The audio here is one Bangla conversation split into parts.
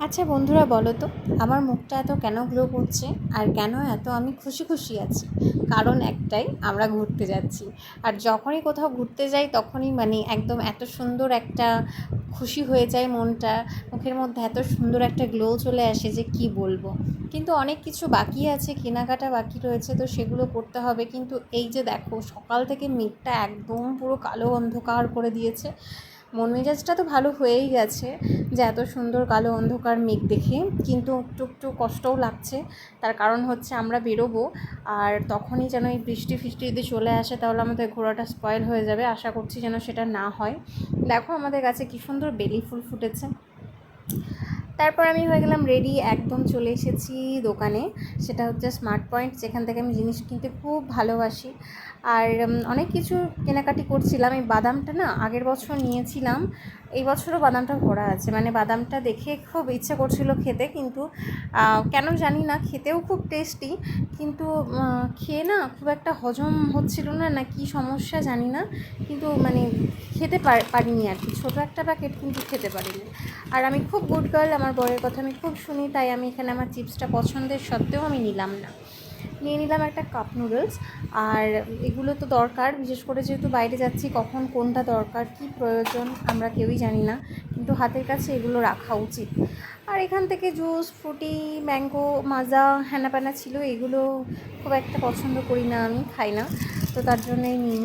আচ্ছা বন্ধুরা, বলো তো আমার মুখটা এত কেন গ্লো করছে আর কেন এত আমি খুশি খুশি আছি? কারণ একটাই, আমরা ঘুরতে যাচ্ছি। আর যখনই কোথাও ঘুরতে যাই তখনই একদম এত সুন্দর একটা খুশি হয়ে যায় মনটা, মুখের মধ্যে এত সুন্দর একটা গ্লো চলে আসে যে কি বলবো। কিন্তু অনেক কিছু বাকি আছে, কেনাকাটা বাকি রয়েছে, তো সেগুলো করতে হবে। কিন্তু এই যে দেখো, সকাল থেকে মেঘটা একদম পুরো কালো অন্ধকার করে দিয়েছে। মন মেজাজটা তো ভালো হয়েই গেছে যে এত সুন্দর কালো অন্ধকার মেঘ দেখে, কিন্তু একটু একটু কষ্টও লাগছে। তার কারণ হচ্ছে আমরা বেরোবো, আর তখনই যেন এই বৃষ্টি ফিষ্টি যদি চলে আসে তাহলে আমাদের ঘোরাটা স্পয়েল হয়ে যাবে। আশা করছি যেন সেটা না হয়। দেখো আমাদের কাছে কী সুন্দর বেলি ফুল ফুটেছে। তারপর আমি হয়ে গেলাম রেডি, একদম চলে এসেছি দোকানে। সেটা হচ্ছে স্মার্ট পয়েন্ট, যেখান থেকে আমি জিনিস কিনতে খুব ভালোবাসি। আর অনেক কিছু কেনাকাটি করছিলাম। এই বাদামটা না আগের বছর নিয়েছিলাম, এই বছরও বাদামটা ভরা আছে। বাদামটা দেখে খুব ইচ্ছা করছিল খেতে, কিন্তু কেন জানি না, খেতেও খুব টেস্টি, কিন্তু খেয়ে না খুব একটা হজম হচ্ছিল না, না কি সমস্যা জানি না, কিন্তু খেতে পারিনি আর কি। ছোটো একটা প্যাকেট, কিন্তু খেতে পারিনি। আর আমি খুব গুড গার্ল, আমার বরের কথা আমি খুব শুনি, তাই আমি এখানে আমার চিপসটা পছন্দের সত্ত্বেও আমি নিলাম না। নিয়ে নিলাম একটা কাপ নুডলস। আর এগুলো তো দরকার, বিশেষ করে যেহেতু বাইরে যাচ্ছি, কখন কোনটা দরকার কী প্রয়োজন আমরা কেউই জানি না, কিন্তু হাতের কাছে এগুলো রাখা উচিত। আর এখান থেকে জুস, ফ্রুটি, ম্যাঙ্গো, মাজা, হ্যানাপ্যানা ছিল, এগুলো খুব একটা পছন্দ করি না, আমি খাই না, তো তার জন্যই নিই।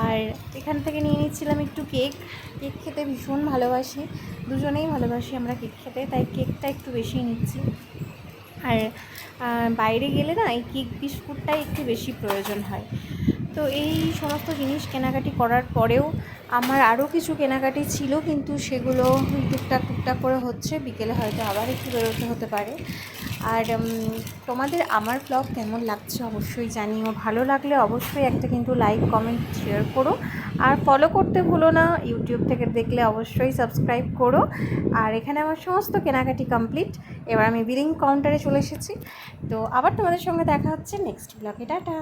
আর এখান থেকে নিয়ে নিচ্ছিলাম একটু কেক। কেক খেতে ভীষণ ভালোবাসি, দুজনেই ভালোবাসি আমরা কেক খেতে, তাই কেকটা একটু বেশি নিচ্ছি। আর বাইরে গেলে না এই কেক বিস্কুটটাই একটু বেশি প্রয়োজন হয়। তো এই সমস্ত জিনিস কেনাকাটি করার পরেও আমার আরও কিছু কেনাকাটি ছিল, কিন্তু সেগুলো টুকটাক টুকটাক করে হচ্ছে। বিকেলে হয়তো আবার একটু বেরোতে হতে পারে। আর তোমাদের আমার ব্লগ কেমন লাগছে অবশ্যই জানিও। ভালো লাগলে অবশ্যই একটা কিন্তু লাইক, কমেন্ট, শেয়ার করো। আর ফলো করতে ভুলো না, ইউটিউব থেকে দেখলে অবশ্যই সাবস্ক্রাইব করো। আর এখানে আমার সমস্ত কেনাকাটি কমপ্লিট। এবার আমি বিলিং কাউন্টারে চলে এসেছি। তো আবার তোমাদের সঙ্গে দেখা হচ্ছে নেক্সট ব্লগে। টাটা।